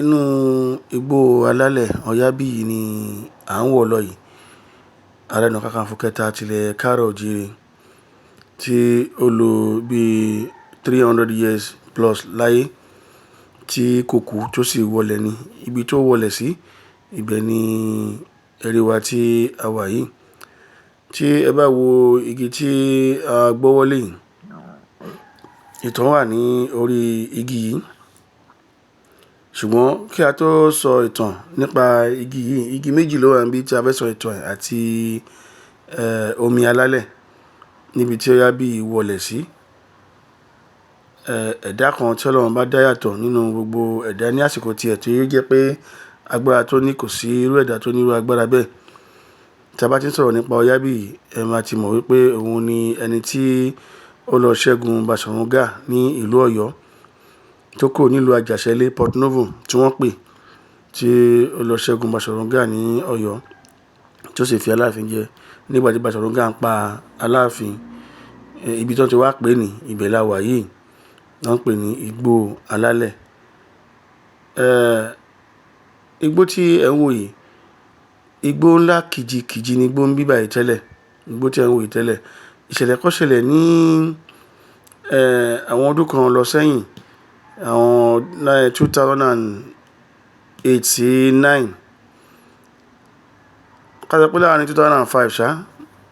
Inú igbó alálẹ̀ Oyabiyi ni à ń wọ̀ lọ yìí. Areonakakanfo kẹta tilẹ̀ káàárọ̀ oòjíire tí ó lò bí 300 years plus láyé tí kò kú tó sì wọlẹ̀ ní ibi tó wọlẹ̀ sí. Ibẹ̀ ni èrè wa tí a wà yìí. Tí ẹ bá wo igi tí a gbọ́wọ́lé yìí, ìtàn wà ní orí igi yìí. Ṣùgbọ́n kí a tó sọ ìtàn nípa igi yìí, igi méjì ló wà níbí tí a fẹ́ sọ ìtàn ẹ̀ àti Omi Alalẹ níbi tí Oyabiyi wọlẹ̀ sí. Ẹ̀dá kan tí Ọlọ́run bá dá yàtọ̀ nínú gbogbo ẹ̀dá ní àsìkò tiẹ̀ tí ó jẹ́ pé agbára tó ní kò sí irú ẹ̀dá tó ní irú agbára bẹ́ẹ̀. Tí a bá ti ń sọ̀rọ̀ nípa Oyabiyi, ẹ máa ti mọ̀ wípé òun ni ẹni tí ó lọ ṣẹ́gun Baṣọ̀run Gáà ní ìlú Ọ̀yọ́ tó kúrò nílùú Ajaṣẹ-Ile Porto-Novo tí wọ́n pè, tí ó lọ ṣẹ́gun Baṣọ̀run Gáà ní Ọ̀yọ́ tí ó sì fi Aláàfin jẹ. Nígbà tí Baṣọ̀run Gáà ń pa Aláàfin, ibi tí wọ́n ti wá pè ní ibẹ̀ la wà yìí, wọ́n pè ní Ogbo-Alale. Igbó tí ẹ ń wò yìí, igbó ńlá kìjikìji ni igbó ń bí báyìí tẹ́lẹ̀. Igbó tí ẹ ń wò yìí tẹ́lẹ̀. Ìṣẹ̀lẹ̀ kan ṣẹlẹ̀ ní àwọn ọdún kan lọ sẹ́yìn, àwọn 2008 sí 9. Ká sọ pé láàrin 2005 ṣá,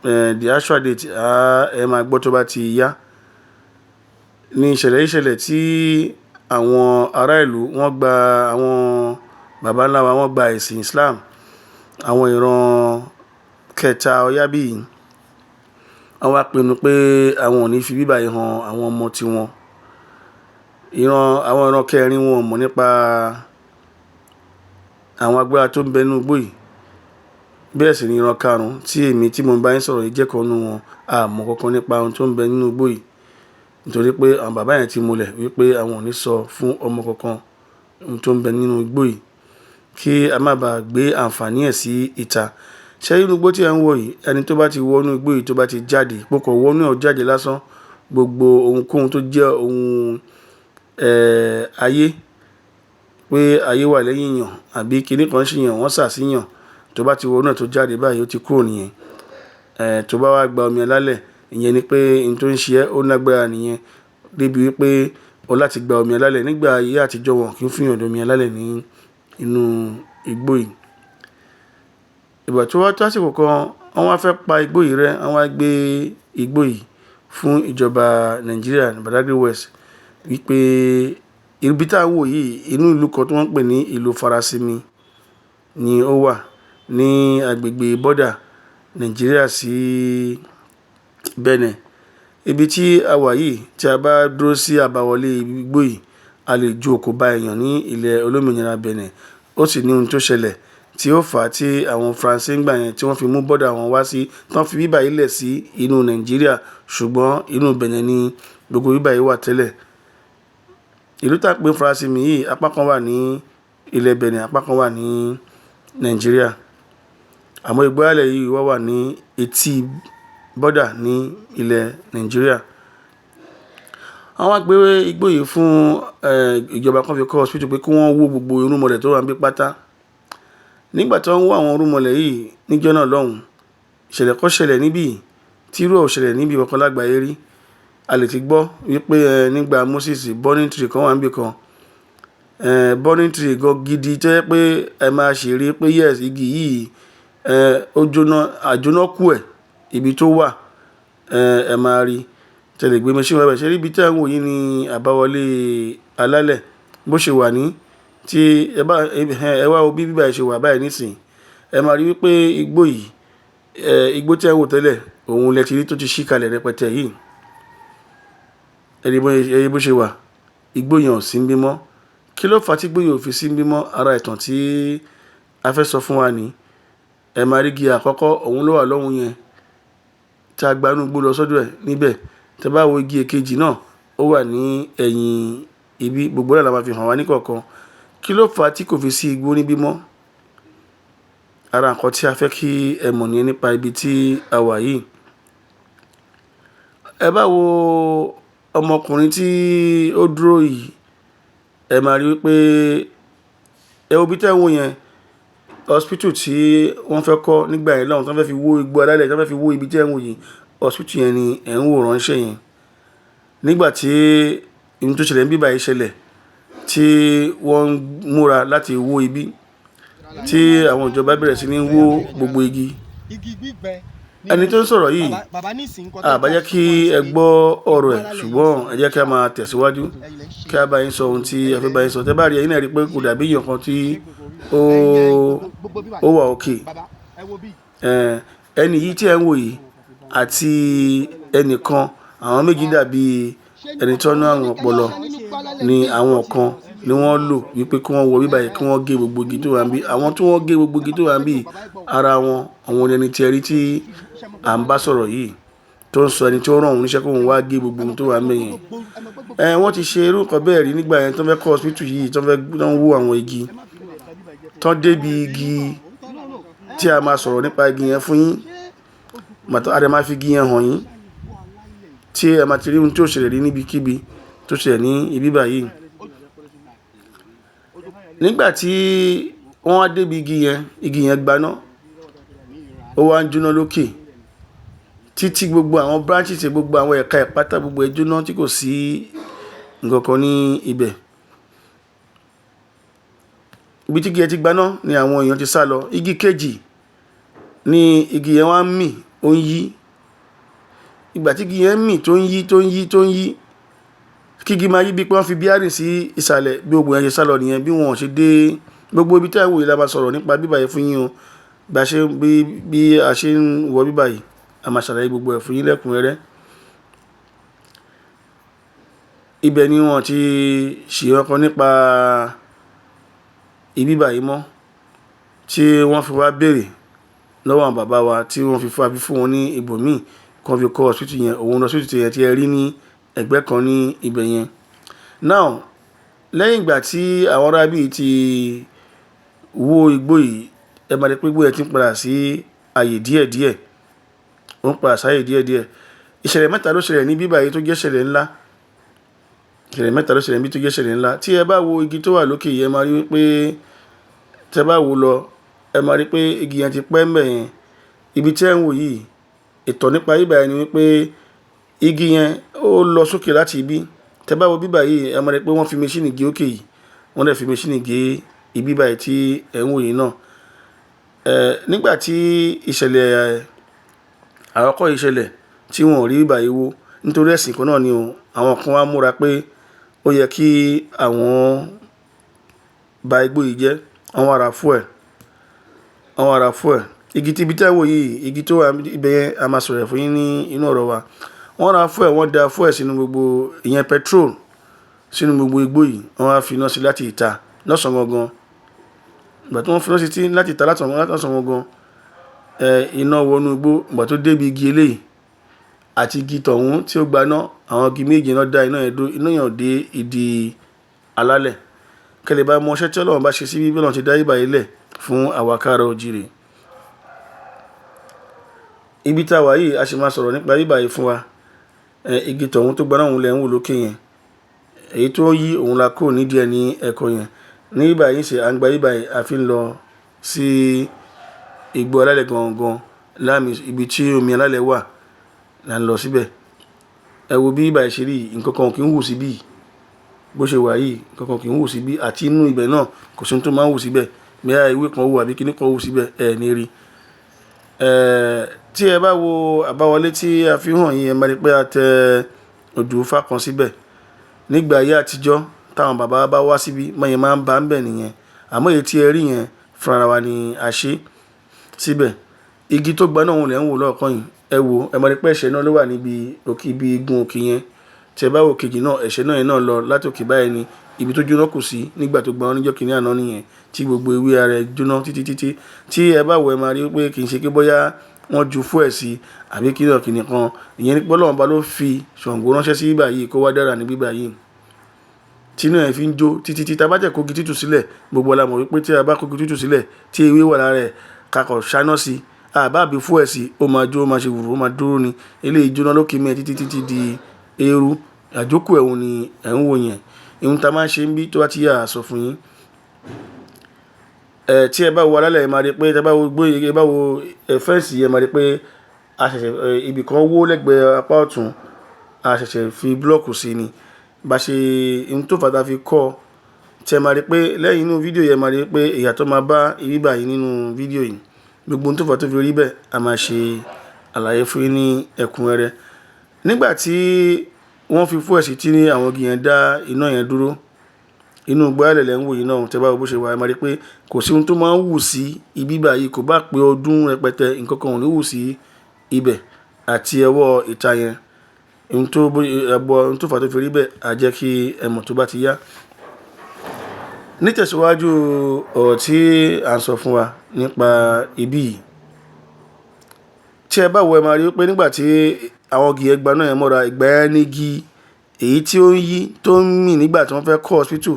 the actual date ẹ máa gbọ́ tó bá ti yá. Ní ìṣẹ̀lẹ̀ ìṣẹ̀lẹ̀ tí àwọn ará ìlú wọ́n gba àwọn baba ńlá wa, wọ́n gba ẹ̀sìn Islam. Àwọn ìran kẹta Oyabiyi, wọ́n wá pinnu pé àwọn ò ní fi bíbà yìí hàn àwọn ọmọ tiwọn. Àwọn ìran kẹrin wọn mọ̀ nípa àwọn agbára tó ń bẹ nínú igbó yìí. Bẹ́ẹ̀ sì ni ìran karùn-ún tí èmi tí mo bá yín sọ̀rọ̀ yìí jẹ́ kan nínú wọn. A mọ̀ kankan nípa ohun tó ń bẹ nínú igbó yìí. Nítorí pé àwọn bàbá yẹn ti múlẹ̀ wípé àwọn ò ní sọ fún ọmọ kankan ohun tó ń bẹ nínú igbó yìí, kí a má bàa gbé àǹfààní ẹ̀ sí ìta. Ṣé inú igbó tí ẹ ń wò yìí, ẹni tó bá ti wọ inú igbó yìí tó bá ti jáde, púpọ̀ wọ inú ẹ̀ jáde lásán, gbogbo ohunkóhun tó jẹ́ ohun ayé, pé ayé wà lẹ́yìn yàn àbí kíní kan ṣe yàn, wọ́n sà sí yàn, tó bá ti wọ inú ẹ̀ tó jáde báyìí ó ti kúrò nìyẹn. Tó bá wá gba Omi Alalẹ, ìyẹn ni pé ohun tó ń ṣe ẹ́ ó lágbára nìyẹn. Débi wípé o láti gba Omi Alalẹ nígbà ayé àtijọ́, wọn kì í fún èèyàn Omi Alalẹ ní inú igbó yìí. Ìgbà tó wá tó àsìkò kan, wọ́n wá fẹ́ pa igbó yìí rẹ́, wọ́n wá gbé igbó yìí fún ìjọba Nàìjíríà ní Badagry West wípé ibi tí a wò yìí, inú ìlú kan tí wọ́n pè ní ìlú FARASINMI ni ó wà ní agbègbè border Nàìjíríà sí Benin. Ibi tí a wà yìí, tí a bá dúró sí àbáwọlé igbó yìí, a lè ju òkò bá èèyàn ní ilẹ̀ olómìnira Benin. Ó sì ní ohun tó ṣẹlẹ̀ tí ó fà á tí àwọn Faransé ń gbà yẹn tí wọ́n fi mú border wọn wá sí, tí wọ́n fi bíbà yìí lẹ̀ sí inú Nàìjíríà, ṣùgbọ́n inú Benin ni gbogbo bíbà yìí wà tẹ́lẹ̀. Ìlú tí a pè FARASINMI yìí, apá kan wà ní ilẹ̀ Benin, apá kan wà ní Nàìjíríà. Àmọ́ Ogbo-Alale yìí wọ́n wà ní etí border ní ilẹ̀ Nàìjíríà. Àwọn wá gbé igbó yìí fún ìjọba kan fi kọ́ hospital pé kí wọ́n wó gbogbo irúnmọlẹ̀ tó wà níbí pátá. Nígbà tí wọ́n wó àwọn irúnmọlẹ̀ yìí níjọ́ náà lọ́hùn, ìṣẹ̀lẹ̀ kan ṣẹlẹ̀ níbí tí irú ò ṣẹlẹ̀ níbi kankan lágbàáyé rí. A lè ti gbọ́ wípé nígbà Moses, burning tree kan wà níbí kan. Burning tree gan gidi tó jẹ́ pé ẹ máa ṣe rí pé yes, igi yìí ó jóná, àjóná kú ẹ̀ ibi tó wà, ẹ máa rí. Tẹ́lẹ̀ gbé mi sí wẹ́wẹ́. Ṣé ibi tí ẹ ń wò yìí ni àbáwọlé Alálẹ̀ bó ṣe wà ní, tí ẹ wá wo bí bíbà yìí ṣe wà báyìí nísìnyí. Ẹ máa rí wípé igbó yìí, igbó tí ẹ ń wò tẹ́lẹ̀, òun lẹ ti rí tó ti ṣí kalẹ̀ rẹpẹtẹ yìí. Ẹ rí bó ṣe wà, igbó yẹn ò sí níbí mọ́. Kí ló fà á tí igbó yìí ò fi sí níbí mọ́? Ara ìtàn tí a fẹ́ sọ fún wa ni. Ẹ máa rí igi àkọ́kọ́, òun ló wà lọ́hùn yẹn tí a gba inú igbó lọ sọ́dọ̀ ẹ̀ níbẹ̀. Tí ẹ bá wo igi èkejì náà, ó wà ní ẹ̀yìn ibi, gbogbo rẹ̀ la máa fi hàn wá ní kọ̀ọ̀kan. Kí ló fà á tí kò fi sí igbó níbí mọ́? Ara nǹkan tí a fẹ́ kí ẹ mọ̀ ní nípa ibi tí a wà yìí. Ẹ bá wo ọmọkùnrin tí ó dúró yìí, ẹ máa rí wípé ẹ wo bí tẹ́ ń wò yẹn hospital tí wọ́n fẹ́ kọ́ nígbà yẹn lọ́hùn tí wọ́n fẹ́ fi wó Ogbo-Alale tí wọ́n fẹ́ fi wó ibi tẹ́ ń wò yìí hospital yẹn ni ẹ̀ ń wò ránṣẹ́ yẹn nígbà tí ohun tó ṣẹlẹ̀ ń bíbá yìí ṣẹlẹ̀ tí wọ́n ń múra láti wó ibi tí àwọn ìjọba bẹ̀rẹ̀ sí ní wó gbogbo igi ẹni tó ń sọ̀rọ̀ yìí àbájẹ́ kí ẹ gbọ́ ọ̀rọ̀ ẹ̀ ṣùgbọ́n ẹ jẹ́ kí a máa tẹ̀síwájú kí a bá yín sọ ohun tí ẹ fẹ́ bá yín sọ tẹ́ bá rí ẹ̀yin náà rí pé kò dàbí èèyàn kan tí ó wà òkè ẹni yìí tí ẹ ń wò yìí àti ẹnìkan àwọn méjì dàbí ẹni tó ní àrùn ọpọlọ ni àwọn kan ni wọ́n lò wípé kí wọ́n wọ bíbá yìí kí wọ́n gé gbogbo igi tó wà ń bí àwọn tí wọ́n gé gbogbo igi tó wà ń bí ara wọn àwọn ẹni tí ẹ rí tí à ń bá sọ̀rọ̀ yìí tó ń sọ ẹni tí ó rán òun níṣẹ́ kó òun wá gé gbogbo ohun tó wà ń bẹ̀ yẹn wọ́n ti ṣe irú nǹkan bẹ́ẹ̀ rí nígbà yẹn tó fẹ́ kọ́ hospital yìí tó fẹ́ wó àwọn igi tó débi igi tí a máa sọ̀rọ̀ nípa igi yẹn fún yín màtọ́ adé máa fi igi yẹn hàn yín tí ẹ máa ti rí ohun tí ó ṣẹlẹ̀ rí níbikíbi tó ṣẹlẹ̀ ní ibi báyìí nígbà tí wọ́n wá débi igi yẹn gbaná ó wá ń jóná lókè títí gbogbo àwọn branches gbogbo àwọn ẹ̀ka ìpátá gbogbo ẹ̀ jóná tí kò sí nǹkan kan ní ibẹ̀ ibi tí igi yẹn ti gbaná ni àwọn èèyàn ti sá lọ igi kejì ni igi yẹn wá ń mì ó ń yí ìgbà tí igi yẹn ń mì tó ń yí kí igi máa yí bí pé wọ́n fi bíárì sí ìsàlẹ̀ bí gbogbo yẹn ṣe sá lọ nìyẹn bí wọ́n ṣe dé gbogbo ibi tí àwọn òye la máa sọ̀rọ̀ nípa bíbá yìí fún yín o bí a ṣe ń wọ bíbá yìí a máa ṣàlàyé gbogbo ẹ̀ fún yín lẹ́kùnrẹ́rẹ́ ibẹ̀ ni wọ́n ti ṣe ọkàn nípa ibíbá yìí mọ́ tí wọ́n fi wá béèrè lọ́wọ́ àwọn bàbá wa tí wọ́n fi fún wọn ní ibòmíì kan fi kọ́ hospital yẹn òun hospital yẹn tí ẹ rí ní ẹgbẹ́ kan ní ibẹ̀ yẹn now lẹ́yìn ìgbà tí àwọn ará bíi ti wó igbó yìí ẹ máa rí pé igbó yẹn ti ń padà sí àyè díẹ̀díẹ̀ ó ń padà sáyè díẹ̀díẹ̀ ìṣẹ̀lẹ̀ mẹ́ta ló ṣẹlẹ̀ ní bíbá yìí tó jẹ́ ṣẹlẹ̀ ńlá tí ẹ bá wo igi tó wà lókè yìí ẹ máa rí pé tẹ́ bá wo lọ ẹ máa rí pé igi yẹn ti pẹ́ mbẹ̀ yẹn ibi tí ẹ ń wò yìí ìtọ̀ nípa bíbá yẹn ni wípé igi yẹn ó lọ sókè láti ibi tẹ́ bá wo bíbá yìí ẹ máa rí pé wọ́n fi mẹ́ṣíìnì gé òkè yìí wọ́n dẹ̀ fi mẹ́ṣíìnì gé ibi báyìí tí ẹ ń wò yìí náà nígbà tí ìṣẹ̀lẹ̀ àkọ́kọ́ ìṣẹ̀lẹ̀ tí wọ́n rí bíbá yìí wó nítorí ẹ̀sìn kan náà ni àwọn kan wá múra pé ó yẹ kí àwọn bà igbó yìí jẹ́ àwọn ará fuel igi tí ibi tẹ́ wò yìí igi tó wà ibẹ̀ yẹn a máa sọ̀rọ̀ fún yín ní inú ọ̀rọ̀ wa wọ́n ra fuel wọ́n da fuel sínú gbogbo ìyẹn petrol sínú gbogbo igbó yìí wọ́n wá fi iná sí láti ìta lọ́sàn-án gangan ìgbà tí wọ́n fi iná sí láti ìta lọ́sàn-án gangan iná wọnú igbó ìgbà tó débi igi eléyìí àti igi tọ̀hún tí ó gbaná àwọn igi méjì náà dá iná yẹn dé ìdí alálẹ̀ kẹlẹ̀ bá mọ iṣẹ́ tí Ọlọ́run bá ṣe sí bí Ọlọ́run ti dá ibà ilẹ̀ fún àwàkárọ̀ òjìrè ibi tá a wà yìí a sì máa sọ̀rọ̀ nípa ibà yìí fún wa igi tọ̀hún tó gbaná òun lẹ̀ ń wò lókè yẹn èyí tó yí òun la kúrò nídìí ẹ̀ ní ẹ̀kọ́ yẹn ní ibà yìí ṣe à ń gba ibà yìí a fi ń lọ sí Ogbo-Alale gangan láàmì ibi tí Omi Alalẹ wà là ń lọ síbẹ̀ ẹ wo bí ibà yìí ṣe rí nǹkan kan kì í wù síbí bó ṣe wà yìí nǹkan kan kì í wù síbí àti inú ibẹ̀ náà kò sí ohun tó máa ń wù síbẹ̀ bẹ́ẹ̀ ewé kan wù àbí kíní kan wù síbẹ̀ ẹ̀ ní rí tí ẹ bá wo àbáwọlé tí a fi hàn yín ẹ máa rí pé a tẹ odù Ifá kan síbẹ̀ nígbà ayé àtijọ́ táwọn bàbá bá wá síbí mọ̀yẹn máa ń bá ń bẹ̀ nìyẹn àmọ́ èyí tí ẹ rí yẹn fúnra wa ni a ṣe síbẹ̀ igi tó gbaná òun lẹ̀ ń wò lọ́ọ̀kan yìí ẹ wo ẹ máa rí pé ẹ̀ṣẹ̀ náà ló wà níbi òkè ibi igun òkè yẹn tí ẹ bá wo kejì náà ẹ̀ṣẹ̀ náà yẹn náà lọ láti òkè báyìí ni ibi tó jóná kù sí nígbà tó gbaná níjọ́ kìíní àná nìyẹn tí gbogbo ewé ara ẹ̀ jóná títí tí ẹ bá wo ẹ máa rí pé kì í ṣe pé bóyá wọ́n ju fún ẹ̀ sí àbí kíní ọ̀kìnì kan ìyẹn ní pọ́lọ́wọ́n bá ló fi Ṣàngó ránṣẹ́ sí bíbá yìí kó wá dára ní bíbá yìí tínú ẹ̀ fi ń jó títí tá a bá jẹ́ kógi tútù sílẹ̀ gbogbo la mọ̀ wípé tí a bá kógi tútù sílẹ̀ tí ewé wà lára ẹ̀ kakọ̀ ṣáná sí àbá àbí fún ẹ̀ sí ó máa jó ó máa ṣe wùrù ó máa dúró ni eléyìí jóná lókè mẹ́ títí di eérú àjókù ẹ̀hún ni ẹ̀ ń wò yẹn ihun tá a máa ń ṣe ń bí tó bá ti yà á sọ fún yín tí ẹ bá wo alálẹ̀ ẹ máa rí pé tẹ́ bá wo gbóyè ẹ bá wo fẹ́ǹsì ẹ máa rí pé a ṣẹ̀ṣẹ̀ ibì kan wó lẹ́gbẹ̀ẹ́ apá ọ̀tún a ṣẹ̀ṣẹ̀ fi búlọ́ọ̀kù sí ni bá ṣe ohun tó fàtà fi kọ́ tí ẹ máa rí pé lẹ́yìn inú fídíò yẹn máa rí pé ìyàtọ̀ máa bá irí báyìí nínú fídíò yìí gbogbo ohun tó fà tó fi rí bẹ́ẹ̀ a máa ṣe àlàyé fún yín ní ẹ̀kúnrẹ́rẹ́. Nígbà tí wọ́n fi fún ẹ̀sìn tí ní àwọn igi yẹn dá iná yẹn dúró inú Ogbo-Alale lẹ́ ń wò yìí náà tẹ́ bá wo bó ṣe wà ẹ máa rí pé kò sí ohun tó máa ń wù sí ibi báyìí kò bá pé ọdún rẹpẹtẹ nǹkan kan ò ní wù sí ibẹ̀ àti ẹwọ́ ìta yẹn ohun tó fà tó fi rí bẹ́ẹ̀ á jẹ́ kí ẹ mọ̀ tó bá ti yá. Nítẹ̀síwájú ọ̀rọ̀ tí à ń sọ fún wa nípa ibí yìí tí ẹ bá wo ẹ máa rí pé nígbà tí àwọn igi yẹn gba náà yẹn mọ́ra ìgbà yẹn ní igi èyí tí ó ń yí tó ń mì nígbà tí wọ́n fẹ́ kọ́ hospital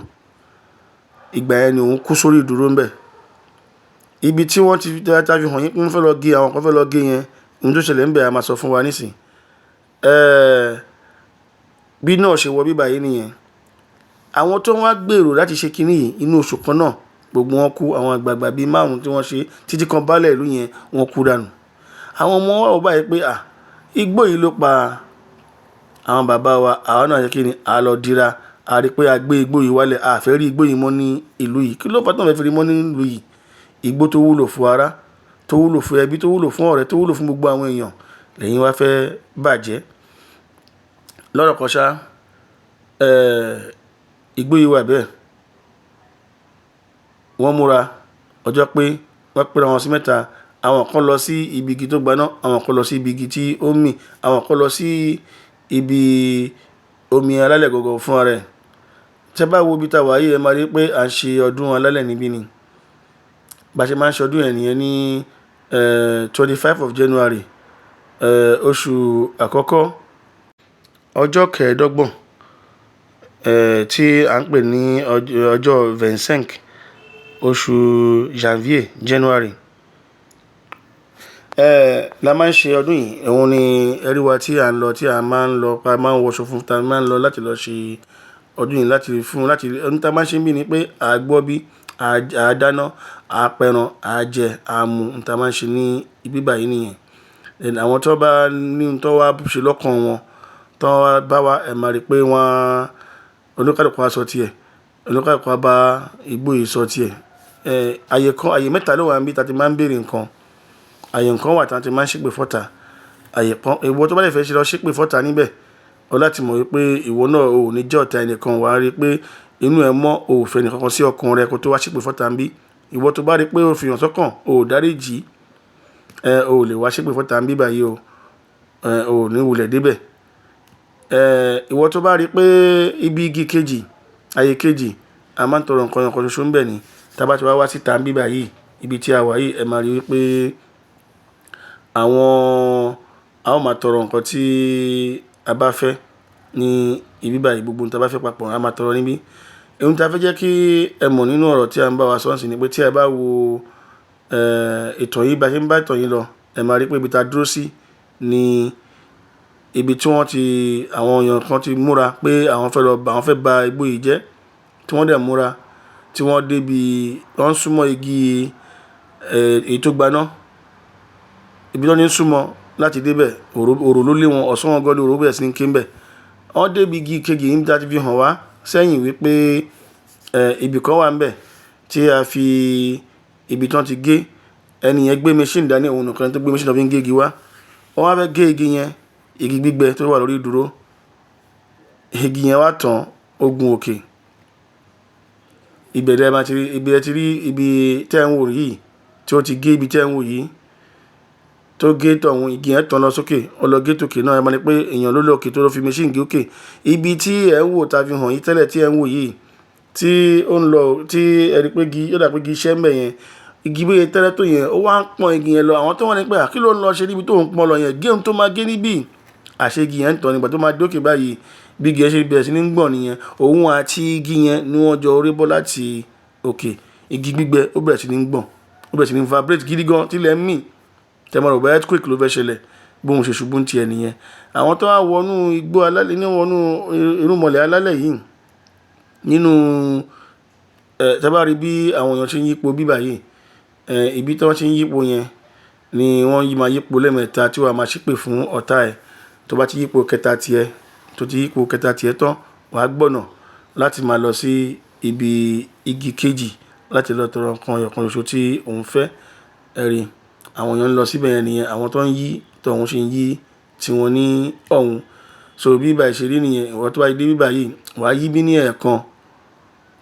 ìgbà yẹn ni òun kú sórí ìdúró ń bẹ̀. Ibi tí wọ́n ti ta fi hàn yín pé wọ́n fẹ́ lọ gé àwọn kan fẹ́ lọ gé yẹn ohun tó ṣẹlẹ̀ ń bẹ̀ a máa sọ fún wa nísìn. Bí náà ṣe wọ bíbá yìí nìyẹn àwọn tó wá gbèrò láti ṣe kinní yìí inú oṣù kan náà gbogbo wọn kú àwọn àgbààgbà bíi 5 tí wọ́n ṣe títí kan baálẹ̀ ìlú yẹn wọ́n kú dànù. Àwọn ọmọ wa wò báyìí pé igbó yìí ló pa àwọn bàbá wa àwọn náà ṣe kí ni a lọ dira a rí pé a gbé igbó yìí wálẹ̀ a fẹ́ rí igbó yìí mọ́ ní ìlú yìí kí ló fà tán fẹ́ fi rí mọ́ ní ìlú yìí igbó tó wúlò fún ara tó wúlò fún ẹbí tó wúlò fún ọ̀rẹ́ tó wúlò fún gbogbo àwọn èèyàn lẹ́yìn wá fẹ́ bàjẹ́. Lọ́rọ̀ kan ṣá igbó yìí wà bẹ́ẹ̀ wọ́n múra ọjọ́ pé wọ́n pera wọn sí mẹ́ta àwọn kan lọ sí ibi igi tó gbaná àwọn kan lọ sí ibi igi tí ó mì àwọn kan lọ sí ibi Omi Alalẹ gọ̀gọ̀ fún ara ẹ̀. Tẹ́ bá wo ibi tá wà yìí ẹ máa rí pé à ń ṣe ọdún alálẹ̀ níbí ni bá ṣe máa ń ṣe ọdún yẹn nìyẹn ní 25 of January oṣù àkọ́kọ́ ọjọ́ kẹẹ̀ẹ́dọ́gbọ̀n tí à ń pè ní ọjọ́ 25 oṣù Janvier January la máa ń ṣe ọdún yìí òun ni ẹ̀rí wa tí à ń lọ tí a máa ń lọ pa máa ń wọṣọ fún ta máa ń lọ láti lọ ṣe ọdún yìí láti fún láti ohun tá máa ń ṣe bí ni pé à gbọ́ bí à dáná à pẹran à jẹ à mu ohun tá máa ń ṣe ní ibi báyìí nìyẹn. Àwọn tó bá ní ohun tó wá ṣe lọ́kàn wọn tó bá wá ẹ̀ máa rí pé wọ́n oníkálùkù á sọ tiẹ̀ oníkálùkù á bá igbó yìí sọ tiẹ̀. Àyè mẹ́ta ló wà níbi tá ti máa ń béèrè nǹkan àyè nǹkan wà tí wọ́n ti máa ń ṣépè fọ́ta àyè kan ìwọ tó bá lè fẹ́ ṣe lọ ṣépè fọ́ta níbẹ̀ ọ láti mọ̀ wípé ìwọ náà ò ní jẹ́ ọ̀tá ẹnìkan wà á rí pé inú ẹ mọ́ ò fẹ́ nìkankan sí ọkàn rẹ kó tó wá ṣépè fọ́ta ń bí ìwọ tó bá rí pé ó fi hàn sọ́kàn ò dáríjì ò lè wá ṣépè fọ́ta ń bí báyìí ò ní wulẹ̀ débẹ̀. Ìwọ tó bá rí pé ibi igi kejì àyè kejì a máa ń tọrọ nǹkan ṣoṣo ń bẹ̀ ni tá bá ti wá síta ń bí báyìí ibi tí a wà yìí ẹ máa rí wípé a ó máa tọrọ nǹkan tí a bá fẹ́ ní ibi báyìí gbogbo ohun tí a bá fẹ́ papọ̀ a máa tọrọ níbí. Ohun tí a fẹ́ jẹ́ kí ẹ mọ̀ nínú ọ̀rọ̀ tí a ń bá wa sọ́ọ̀sì ni pé tí ẹ bá wo ìtàn yìí bá ṣe ń bá ìtàn yìí lọ ẹ máa rí pé ibi tá a dúró sí ni ibi tí wọ́n ti àwọn èèyàn kan ti múra pé àwọn fẹ́ ba igbó yìí jẹ́ tí wọ́n dẹ̀ múra tí wọ́n débi wọ́n súnmọ́ igi èyí tó gbaná ibi tó ní súnmọ́ láti débẹ̀ òrò ló lé wọn ọ̀sán wọn gọ́dọ̀ òrò bẹ̀rẹ̀ sí ní ké ń bẹ̀ wọ́n débi igi kejì yìí láti fi hàn wá sẹ́yìn wípé ibì kan wà ń bẹ̀ tí a fi ibi tí wọ́n ti gé ẹni yẹn gbé machine dání òun nìkan tó gbé machine lọ fi ń gé igi wá wọ́n wá fẹ́ gé igi yẹn igi gbígbẹ tó wà lórí ìdúró igi yẹn wá tàn ogun òkè ìbẹ̀rẹ̀ máa ti rí ibi tẹ́ ń wò yìí tí ó ti gé ibi tẹ́ ń wò yìí tó gé tọ̀hún igi yẹn tàn lọ sókè ó lọ gé tòkè náà ẹ máa ní pé èèyàn ló lọ òkè tó lọ fi machine gé òkè ibi tí ẹ ń wò ta fi hàn yín tẹ́lẹ̀ tí ẹ ń wò yìí tí ó ń lọ tí ẹ rí pé yóò dà pé igi iṣẹ́ ń bẹ̀ yẹn igi bí tẹ́lẹ̀ tó yẹn ó wá ń pọ́n igi yẹn lọ àwọn tó wọ́n ní pé kí ló ń lọ ṣe níbi tó ń pọ́n lọ yẹn gé ohun tó máa gé níbí àṣẹ igi yẹn ń tàn nígbà tó máa dókè báyìí bí igi yẹn ṣe bẹ̀rẹ̀ sí ní gbọ̀n nìyẹn òun àti igi yẹn ni wọ́n jọ rí bọ́ láti òkè igi gbígbẹ ó bẹ̀rẹ̀ sí ní gbọ̀n ó bẹ̀rẹ̀ sí ní vibrate gidi gan tilẹ̀ ń mì tẹmọ̀rọ̀ bá earthquake ló fẹ́ ṣẹlẹ̀ bóun ṣe ṣubú ń tiẹ̀ nìyẹn. Àwọn tó wá wọnú igbó alálẹ̀ ní wọnú irúnmọlẹ̀ alálẹ̀ yìí nínú tẹ́ bá rí bí àwọn èèyàn ṣe ń yípo bí báyìí, ibi tí wọ́n ṣe ń yípo yẹn ni wọ́n máa yípo lẹ́ẹ̀mẹ́ta tí wàá máa ṣépè fún ọ̀tá ẹ̀. Tó bá ti yípo kẹta tiẹ̀, tó ti yípo kẹta tiẹ̀ tán, wàá gbọ̀nà láti máa lọ sí ibi igi kejì láti lọ tọrọ nǹkan ẹyọ̀kan ṣoṣo tí òun fẹ́. Ẹ̀rí, àwọn èèyàn ń lọ síbẹ̀ yẹn nìyẹn, àwọn tó ń yí tọ̀hún ṣe ń yí tiwọn ní ọ̀hún. So bí báyìí ṣe rí nìyẹn. Ìwọ tó bá dé bí báyìí, wàá yí bí ní ẹ̀ẹ̀kan.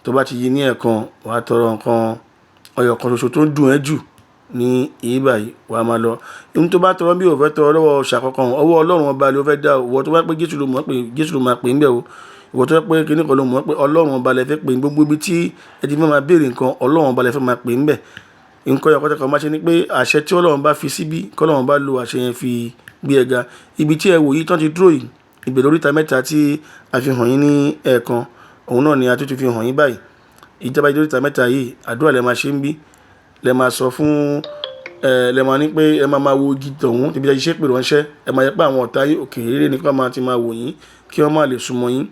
Tó bá ti yí ní ẹ̀ẹ̀kan, wàá tọrọ nǹkan ẹyọ̀kan ṣoṣo tó ń dùn ẹ́ jù ní ibi báyìí, wàá máa lọ. Ohun tó bá tọrọ bí o fẹ́ tọrọ lọ́wọ́ òòṣà kankan, ọwọ́ Ọlọ́run ọba ló fẹ́ dá o. Ìwọ tó bá pé Jésù ló mọ̀ pé Jésù ló máa pè ń bẹ̀ o. Ìwọ tó bá pé kíní kan ló mọ̀ pé Ọlọ́run ọba lẹ fẹ́ pè ní gbogbo ibi tí ẹ ti máa béèrè nǹkan, Ọlọ́run ọba lẹ fẹ́ máa pè ń bẹ̀. Nǹkan ẹyọ̀kan tẹ́kọ̀ọ́ máa ṣe ni pé àṣẹ tí Ọlọ́run bá fi síbí, kí Ọlọ́run bá lo àṣẹ yẹn fi gbé ẹ ga. Ibi tí ẹ wò yìí tán ti dúró yìí, ìbẹ̀rẹ̀ oríta mẹ́ta tí a fi hàn yín ní ẹ̀ẹ̀kan, òun náà ni a tún ti fi hàn yín báyìí. Ìjọba ìdí oríta mẹ́ta yìí, àdúrà lẹ máa ṣe ń bí. Lẹ máa sọ fún, lẹ máa ní pé ẹ máa wo igi tọ̀hún, ibi tí a ṣe pè ránṣẹ́. Ẹ máa yẹ pé àwọn ọ̀tá yìí òkè rere ní kí wọ́n máa ti máa wò yín, kí wọ́n má lè súnmọ́ yín.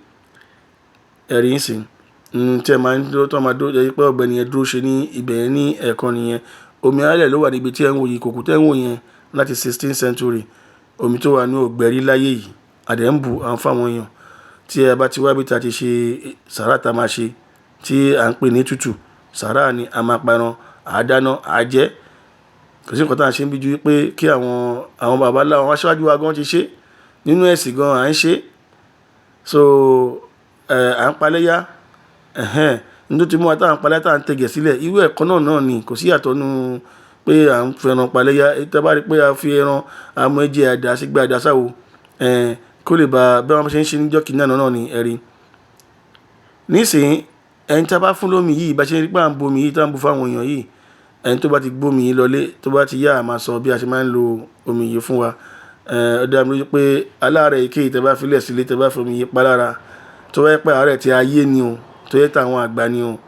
Ẹ̀rí ń sìn. Tí ẹ máa ń dúró, tó máa dúró, ẹ pé ọ̀gbẹ́ni yẹn dúró ṣe ní ibẹ̀ yẹn ní ẹ̀ẹ̀kan nìyẹn. Omi Alalẹ ló wà níbi tí ẹ ń wò yìí, kòkò tẹ́ ń wò yẹn láti 16th century. Omi tó wà ní ògbẹ́rí láyé yìí, àdẹ̀ ń bù à ń fáwọn èèyàn. Tí ẹ bá ti wá bí ta ti ṣe sàrá ta máa ṣe, tí à ń pè ní tútù, sàrá ni a máa pa ẹran, à dáná, à jẹ. Kò sí nǹkan tí à ń ṣe ń bí ju wípé kí àwọn bàbá ńlá àwọn aṣáájú wa gan ti ṣe. Nínú ẹ̀sìn gan à ń ṣe. So à ń paléyá. Nítorí tí mo wá tá à ń paléyá tá à ń tẹ̀gẹ̀ sílẹ̀, irú ẹ̀kọ́ náà ni kò sí ìyàtọ̀ nínú pé à ń fẹ́ràn paléyá. Tẹ́ bá rí pé a fi ẹran, a mú ẹ̀jẹ̀ àdá sígbà àdá sáwo, kó lè bá bí wọ́n ṣe ń ṣe ní jọ́kì náà ni ẹ̀rí. Nísìnyí, ẹni tí a bá fún lómi yìí, bá ṣe rí pé à ń bomi yìí tá à ń bu fáwọn èèyàn yìí, ẹni tó bá ti gbómi yìí lọlé, tó bá ti yá a máa sọ bí a ṣe máa ń lo omi yìí fún wa. Ó dá mi lójú pé aláàárẹ̀ èké tẹ́ bá filẹ̀ sílé, tẹ́ bá fi omi yìí pa lára, tó bá yẹ pé àárẹ̀ tí ayé ni o, tó yẹ táwọn àgbà ni o,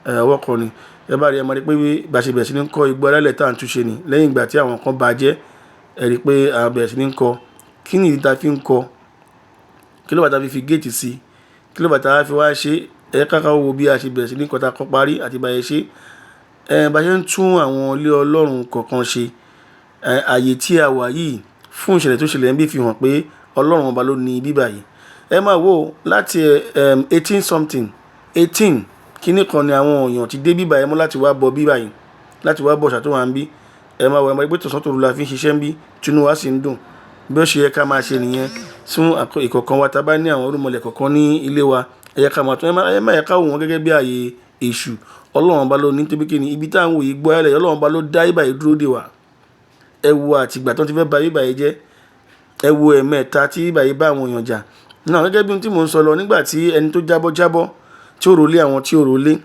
ọwọ́ kan ni. Ẹ bá rí ẹ máa rí pé bá ṣe bẹ̀rẹ̀ sí ní kọ́ igbó alálẹ̀ tá à ń túnṣe ni lẹ́yìn ìgbà tí àwọn kan bá jẹ́. Ẹ rí pé a bẹ̀rẹ̀ sí ní kọ́. Kí ni ìdí tá fi ń kọ́? Kí ló bá ta fi géètì sí? Kí ló bá ta fi wá ṣe? Káká wo bí a ṣe bẹ̀rẹ̀ sí ní kọ́ ta kọ́ parí àti bá yẹ ṣe. Bá ṣe ń tún àwọn ilé Ọlọ́run kọ̀ọ̀kan ṣe. Ààyè tí a wà yìí fún ìṣẹ̀lẹ̀ tó ṣẹlẹ̀ ń bí fi hàn pé Ọlọ́run ọba ló ní ibi báyìí. Ẹ máa wò láti 18 something, 18 kíní kan ni àwọn èèyàn ti dé bí báyìí mọ́ láti wá bọ bí báyìí, láti wá bọ ṣàtúnwá ń bí. Ẹ máa wò ẹ máa rí pé tọ̀sán tòru la fi ń ṣiṣẹ́ ń bí, tinú wa sì ń dùn. Bí ó ṣe yẹ ká máa ṣe nìyẹn fún ìkọ̀ọ̀kan wa tá bá ní àwọn irúnmọlẹ̀ kọ̀ọ̀kan ní ilé wa. Ẹ yẹ ká máa tún, ẹ má yẹ ká wò wọ́n gẹ́gẹ́ bí ààyè èṣù. Ọlọ́run ọba ló ní nítorí kí ni ibi tá à ń wò yìí gbọ́ ẹlẹ́, Ọlọ́run ọba ló dá ibà yìí dúró dè wá. Ẹ wo àtìgbà tó ti fẹ́ ba ibà yìí jẹ́. Ẹ wo ẹ̀mẹ́ta tí ibà yìí bá àwọn èèyàn jà. Náà gẹ́gẹ́ bí ohun tí mò ń sọ lọ, nígbà tí ẹni tó jábọ́ tí ó rọlé àwọn tí ó rọlé,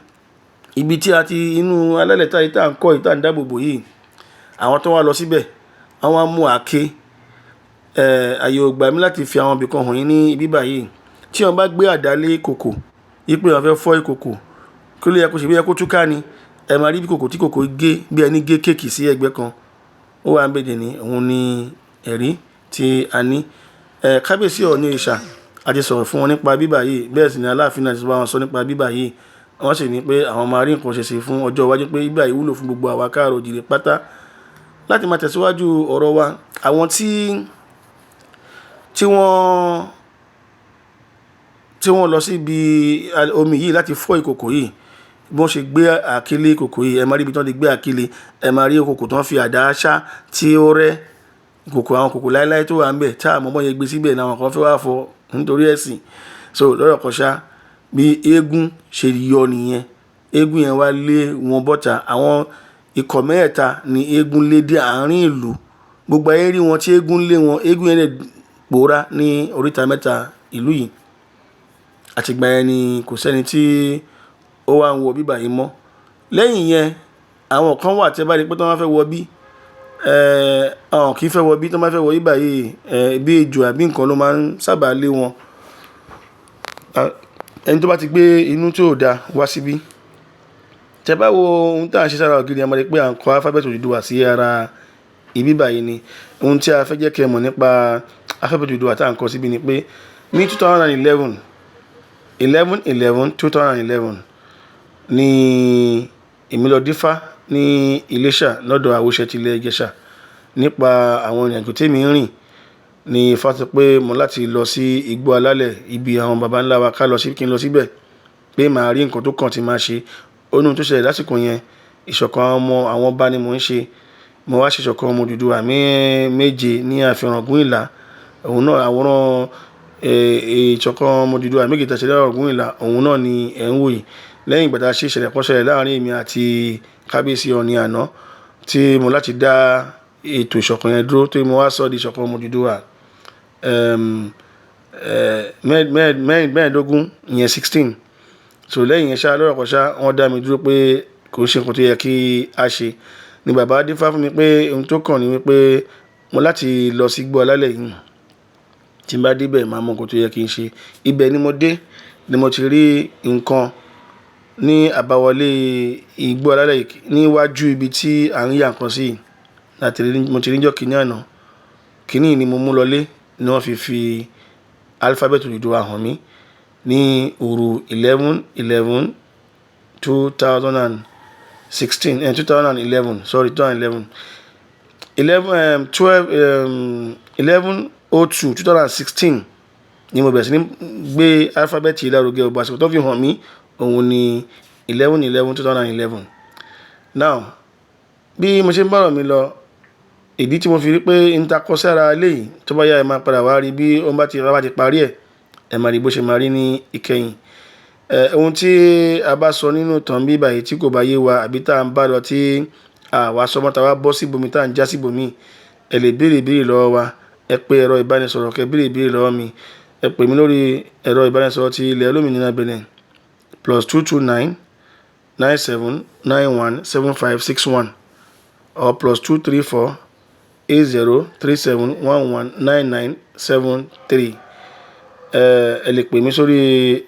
ibi tí a ti inú alálẹ̀ tá à ń kọ́ yìí tá à ń dáàbò bò yìí, àwọn tó wá lọ síbẹ̀, àwọn á mú àáké. Àyè ò gbà mí láti fi àwọn ibì kan hàn yín ní ibi báyìí. Tí wọ́n bá gbé àdá lé ìkòkò, yí pé wọ́n fẹ́ fọ́ ìkòkò, kí ló yẹ kó ṣe bí yẹ kó túká ni. Ẹ máa rí bí kòkò tí kòkò gé bí ẹni gé kéèkì sí ẹgbẹ́ kan. Ó wà ń bèdè ní òun ni ẹ̀rí tí a ní. Kábíyèsí Ọọ̀ni Ìṣà, a ti sọ̀rọ̀ fún wọn nípa bíbà yìí, bẹ́ẹ̀ sì ni Aláàfin náà ti bá wọn sọ nípa bíbà yìí. Wọ́n sì ní pé àwọn máa rí nǹkan ṣe fún ọjọ́ iwájú, pé bíbà yìí wúlò fún gbogbo àwa káàrọ̀ oòjíire pátá. Láti máa tẹ̀síwájú ọ̀rọ̀ wa, àwọn tí wọ́n lọ sí ibi omi yìí láti fọ́ ìkòkò yìí, bí wọ́n ṣe gbé àkílé ìkòkò yìí, ẹ máa rí ibi tí wọ́n ti gbé àkílé, ẹ máa rí ìkòkò tí wọ́n fi àdá ṣá tí ó rẹ́. Ìkòkò àwọn kòkò láéláé tó wà ń bẹ̀, tá àmọ́ yẹn gbé síbẹ̀ náà àwọn kan fẹ́ wá fọ́ nítorí ẹ̀sìn. So lọ́rọ̀ kan ṣá, bí eégún ṣe yọ nìyẹn. Eégún yẹn wá lé wọn bọ́ta. Àwọn ikọ̀ mẹ́ta ni eégún lé dé àárín ìlú. Gbogbo ayé rí wọn tí eégún lé wọn. Eégún yẹn lè pòórá ní oríta mẹ́ta ìlú yìí. Àtìgbà yẹn ni kò sẹ́ni tí ó wá ń wọ bíbà yìí mọ́. Lẹ́yìn yẹn, àwọn kan wà tí ẹ bá rí pé tí wọ́n fẹ́ wọ bí, àwọn kì í fẹ́ wọ bí, tí wọ́n bá fẹ́ wọ bíbà yìí, bí ejò àbí nǹkan ló máa ń sábà lé wọn. Ẹni tó bá ti gbé inú tí ò da wá síbí. Tẹ́ bá wo ohun tí à ń ṣe sára ògiri, a máa rí pé à ń kọ alphabet Odùduwà sí ara ibi báyìí ni. Ohun tí a fẹ́ jẹ́ kẹ́ mọ̀ nípa alphabet Odùduwà tí à ń kọ síbí ni pé ní 2011, ní èmi lọ dífá ní Iléṣà lọ́dọ̀ àwòṣẹ tilẹ̀ Ìjẹ̀ṣà nípa àwọn ìrìnàjò tèmi ń rìn. Ní Ifá sọ pé mo láti lọ sí Ogbo-Alale ibi àwọn baba ńlá wa ká lọ sí kí n lọ síbẹ̀ pé màá rí nǹkan tó kàn tí màá ṣe. Ó ní ohun tó ṣẹlẹ̀ lásìkò yẹn, ìṣọ̀kan àwọn ọba ni mò ń ṣe. Mo wá ṣe ìṣọ̀kan ọmọ Odùduwà méje ní ààfin Ògúnìlá. Òun náà àwòrán ìṣọ̀kan ọmọ Odùduwà méje tí a ṣe ní Ògúnìlá, òun náà ni ẹ̀ ń wò yìí. Lẹ́yìn ìgbà tí a ṣe ìṣẹ̀lẹ̀ kan ṣẹlẹ̀ láàrin èmi àti kábíyèsí Ọọ̀ni àná tí mo láti dá ètò ìṣọ̀kan yẹn dúró tí mo wá sọ di ìṣọ̀kan ọmọ Odùduwà mẹ́ẹ̀ẹ́dógún ìyẹn 16. So lẹ́yìn yẹn ṣá lọ́rọ̀ kan ṣá wọ́n dá mi dúró pé kò ṣe nǹkan tó yẹ kí a ṣe. Ní bàbá dífá fún mi pé ohun tó kàn ní wípé mo láti lọ sí Ogbo-Alale yìí, tí n bá débẹ̀ màá mọ nǹkan tó yẹ kí n ṣe. Ibẹ̀ ni mo dé ni mo ti rí nǹkan ní àbáwọlé Ogbo-Alale níwájú ibi tí à ń yà nǹkan sí. Mo ti rí níjọ́ kìíní àná. Kìíní ni mo mú lọlé ni wọ́n fi alifábẹ́ẹ̀tì Odùduwà hàn mí ní òru 11/11/2011 11/02/2016 ni mo bẹ̀rẹ̀ sí ní gbé alifábẹ́ẹ̀tì lárugẹ. Ọba àsìkò tó fi hàn mí òun ni 11/11/2011. Now bí mo ṣe ń bá ọ̀rọ̀ mi lọ, ìdí tí mo fi rí pé ń takọ sí ara eléyìí tó bá yá ẹ máa padà wá rí bí ó bá ti parí ẹ̀, ẹ máa rí bó ṣe máa rí ní ìkẹyìn. Ohun tí a bá sọ nínú ìtàn bí báyìí tí kò bá yé wa àbí tá à ń bá lọ tí àwa sọmọ tá wa bọ́ síbòmí tá à ń já síbòmí, ẹ lè béèrè lọ́wọ́ wa. Ẹ pè ẹ̀rọ ìbánisọ̀rọ̀ kẹ́ béèrè lọ́wọ́ mi. Ẹ pè mí lórí ẹ̀rọ ìbánisọ̀rọ̀ ti ilẹ̀ olómìnira Benin +229 97 91 7561 or +234 80 37 11 99 73. Ẹ lè pè mí sórí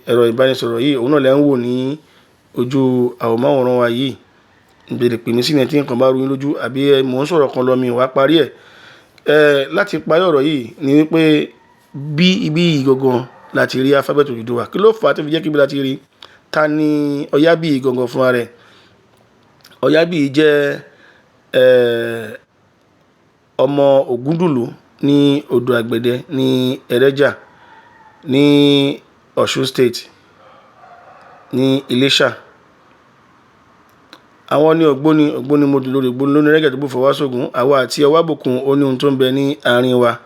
ẹ̀rọ ìbánisọ̀rọ̀ yìí, òun náà lẹ́ ń wò ní ojú àwòmáwòrán wa yìí. Ẹ lè pè mí sí ní tí nǹkan bá rú yín lójú àbí mò ń sọ̀rọ̀ kan lọ mi wá parí ẹ̀. Láti parí ọ̀rọ̀ yìí ni wípé bí ibi yìí gangan láti rí alifábẹ́ẹ̀tì Odùduwà. Kí ló fà á tó fi jẹ́ kí ibi láti rí? Ta ni Oyabiyi gangan fúnra rẹ̀? Oyabiyi jẹ́ ọmọ Ògúndùlú ní odò àgbẹ̀dẹ ní Ẹrẹ́jà ní Ọ̀ṣun State ní Iléṣà. Àwọn ní ògbóni mo dùn lórí ògbóni lónìí rẹ́gẹ̀ tó bó fọwọ́ sógun. Àwa àti Ọwábùkún ó ní ohun tó ń bẹ ní àárín wa.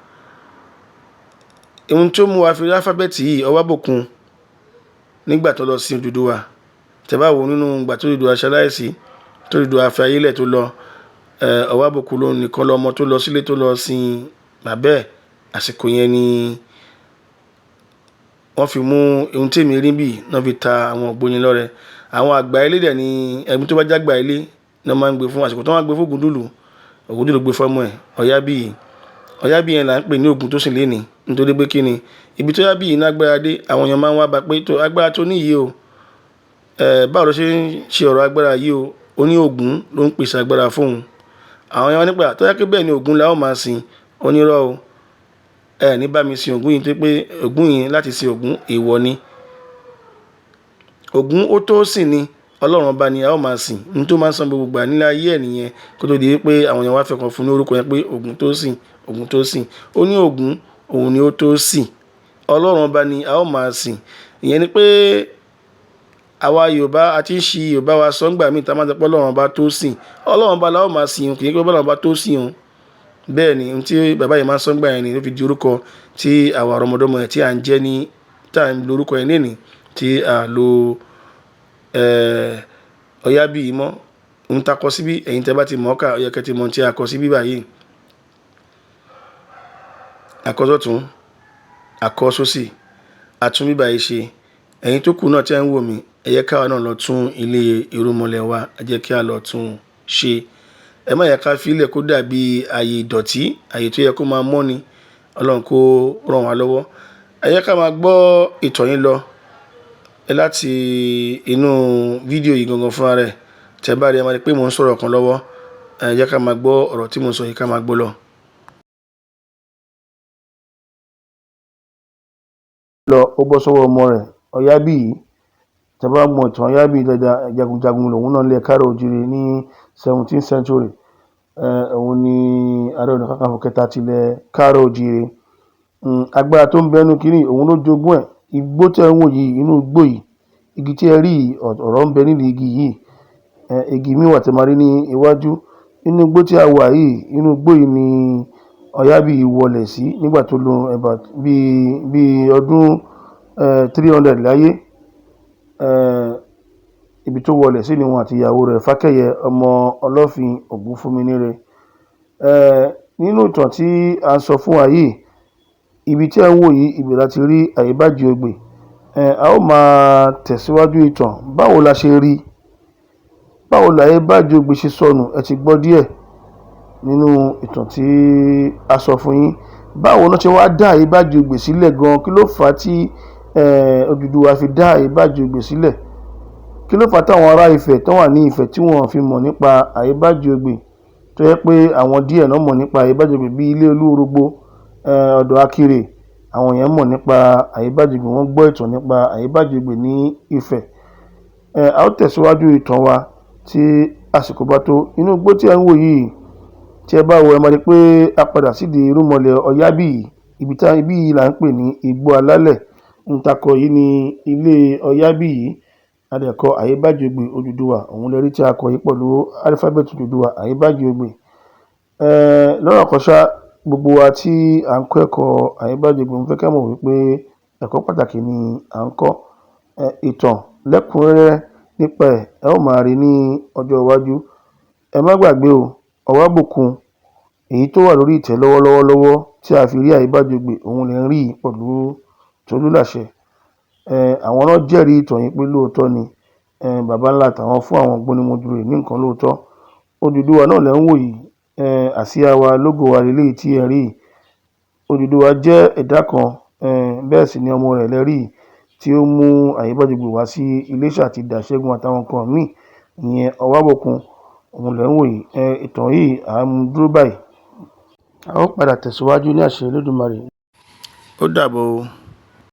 Ohun tó mú wa fi rí alifábẹ́ẹ̀tì yìí, Ọwábùkún nígbà tó lọ sí Odùduwà. Tẹ́ bá wò nínú ìgbà tó Odùduwà ṣaláìsí, tó Odùduwà fi ayé lẹ̀ tó lọ, Ọwábùkún ló nìkan lọ́mọ tó lọ sílé tó lọ sin bàbá ẹ̀. Àsìkò yẹn ni wọ́n fi mú ohun tí èmi rí bì náà fi ta àwọn ògbóni lọ́rẹ. Àwọn àgbà ilé dẹ̀ ni ẹni tó bá jágbà ilé náà máa ń gbé fún. Àsìkò tó máa ń gbé fún Ògúndùlú gbé fọ́mọ ẹ̀ Oyabiyi. Oyabiyi yẹn là ń pè ní Ògún tó sì léni nítorí pé kí ni ibi tó Oyabiyi ní agbára dé, àwọn èèyàn máa ń wá bá pé tó agbára tó níyì o, báwo ló ṣe ń ṣe ọ̀rọ̀ agbára yìí o. Ó ní Ògún ló ń pèsè agbára fóun. Àwọn èèyàn nípa tó yẹ kí bẹ́ẹ̀ ni Ògún la ó máa sìn. Onírọ́ o, ní bá mi sin Ògún yìí tó pé Ògún yìí láti sin Ògún èèwọ̀ ni. Ògún ó tó sìn ni, Ọlọ́run ọba ni a ó máa sìn. Ohun tó máa ń san gbogbo ìgbà nílé ayé ẹ̀ nìyẹn kó tó di wípé àwọn èèyàn wá fẹ́ kan fún ní orúkọ yẹn pé Ògún tó sìn, Ògún tó sìn. Ó ní Ògún òun ni ó tó sìn. Ọlọ́run ọba ni a ó máa sìn. Ìyẹn ni pé àwa Yorùbá àti ń ṣi Yorùbá wa sọ ńgbà míì tá máa ń sọ pé Ọlọ́run ọba tó sìn. Ọlọ́run ọba la ó máa sìn, kì í pé Ọlọ́run ọba tó sìn o. Bẹ́ẹ̀ ni ohun tí bàbá yìí máa ń sọ ńgbà yẹn ni ló fi di orúkọ tí àwa ọmọdọ́mọ ẹ̀ tí à ń jẹ́ ní tá à ń lo orúkọ yẹn lénìí tí à lo Oyabiyi mọ́. Ohun tá kọ síbí ẹ̀yin tẹ́ bá ti mọ̀ ká ó yẹ kẹ́ ti mọ̀ tí a kọ síbí báyìí. Àkọsọ́tún, àkọsósì, àtún bíbá yìí ṣe. Ẹ̀yin tó kù náà tí ẹ ń wò mí, ẹ yẹ káwa náà lọ tún ilé Irunọmọlẹ wa, ẹ jẹ́ kí a lọ tún ṣe. Ẹ má yẹ ká fi ilẹ̀ kó dàbí ààyè ìdọ̀tí, ààyè tó yẹ kó máa mọ́ ni. Ọlọ́run kó ràn wá lọ́wọ́. Ẹ yẹ ká máa gbọ́ ìtàn yìí lọ láti inú fídíò yìí gangan fúnra rẹ̀. Tẹ́ bá rí ẹ máa rí pé mò ń sọ̀rọ̀ kan lọ́wọ́. Ẹ yẹ ká máa gbọ́ ọ̀rọ̀ tí mò ń sọ yìí ká máa gbọ́ lọ. Ó bọ́ sọ́wọ́ ọmọ rẹ̀ Oyabiyi tẹ́ bá mọ ìtàn Oyabiyi dáadáa, jagunjagun lòun náà nílẹ̀ káàárọ̀ oòjíire ní 17th century. Òun ni Areonakakanfo kẹta tilẹ̀ káàárọ̀ oòjíire. Agbára tó ń bẹnu kínní òun ló jogún ẹ̀. Igbó tẹ́ ń wò yìí, inú igbó yìí, igi tí ẹ rí yìí, ọ̀rọ̀ ń bẹ nídìí igi yìí. Igi míì wà tẹ́ máa rí ní iwájú. Inú igbó tí a wà yìí, inú igbó yìí ni Oyabiyi wọlẹ̀ sí nígbà tó lò bí ọdún 300 láyé. Ibi tó wọlẹ̀ sí ni òun àti ìyàwó rẹ̀ Fákẹ́yẹ ọmọ Ọlọ́fin Ògúnfúnminíre. Nínú ìtàn tí a sọ fún wa yìí, ibi tí ẹ ń wò yìí, ibẹ̀ láti rí Àyíbájì Ogbè. A ó máa tẹ̀síwájú ìtàn. Báwo la ṣe rí? Báwo la Àyíbájì Ogbè ṣe sọnù? Ẹ ti gbọ́ díẹ̀ nínú ìtàn tí a sọ fún yín. Báwo náà ṣe wá dá Àyíbájì Ogbè sílẹ̀ gan? Kí ló fà á tí Odùduwà fi dá Àyíbájì Ogbè sílẹ̀? Kí ló fà á táwọn ará Ifẹ̀ tó wà ní Ifẹ̀ tí wọ́n fi mọ̀ nípa Àyíbájì Ogbè? Tó yẹ pé àwọn díẹ̀ náà mọ̀ nípa Àyíbájì Ogbè bí ilé Olúorogbo, ọ̀dọ̀ Akire. Àwọn yẹn mọ̀ nípa Àyíbájì Ogbè, wọ́n gbọ́ ìtàn nípa Àyíbájì Ogbè ní Ifẹ̀. A ó tẹ̀síwájú ìtàn wa tí àsìkò bá tó. Inú igbó tí ẹ ń wò yìí, tí ẹ bá wo ẹ máa rí pé a padà sídìí irúnmọlẹ̀ Oyabiyi. Ibi yìí là ń pè ní Ogbo-Alale. Ntakọ̀ yìí ni ilé Oyabiyi. A dẹ̀ kọ Àyíbájì Ogbè Odùduwà. Òun lè rí tí a kọ yìí pẹ̀lú alifábẹ́ẹ̀tì Odùduwà, Àyíbájì Ogbè. Lọ́rọ̀ kan ṣá, gbogbo wa tí à ń kọ́ ẹ̀kọ́ Àyíbájì Ogbè, mo fẹ́ kẹ́ mọ̀ wípé ẹ̀kọ́ pàtàkì ni à ń kọ́. Ìtàn lẹ́kùnrẹ́rẹ́ nípa ẹ̀ ó máa rí ní ọjọ́ iwájú. Ẹ má gbàgbé o, Ọwábùkún èyí tó wà lórí ìtẹ́ lọ́wọ́lọ́wọ́ tí a fi rí Àyíbájì Ogbè, òun lè ń rí pẹ̀lú Tolúlàṣẹ. Àwọn náà jẹ́rìí ìtàn yìí pé lóòótọ́ ni baba ńlá tàwọn fún àwọn gbónímojúre ní nǹkan lóòótọ́. Odùduwà náà lẹ́ ń wò yìí. Àsíá wa, lógò wa lélẹ́yìí tí ẹ rí yìí. Odùduwà jẹ́ ẹ̀dá kan, bẹ́ẹ̀ sì ni ọmọ rẹ̀ lẹ́rí tí ó mú Àyíbájì Ogbè wá sí Iléṣà àti Dàṣẹ́gun àtàwọn nǹkan míì. Ìyẹn Ọwábùkún, òun lẹ́ ń wò yìí. Ìtàn yìí à ń dúró báyìí. A ó padà tẹ̀síwájú ní àṣẹ Olódùmarè. Ó dàbọ̀ o.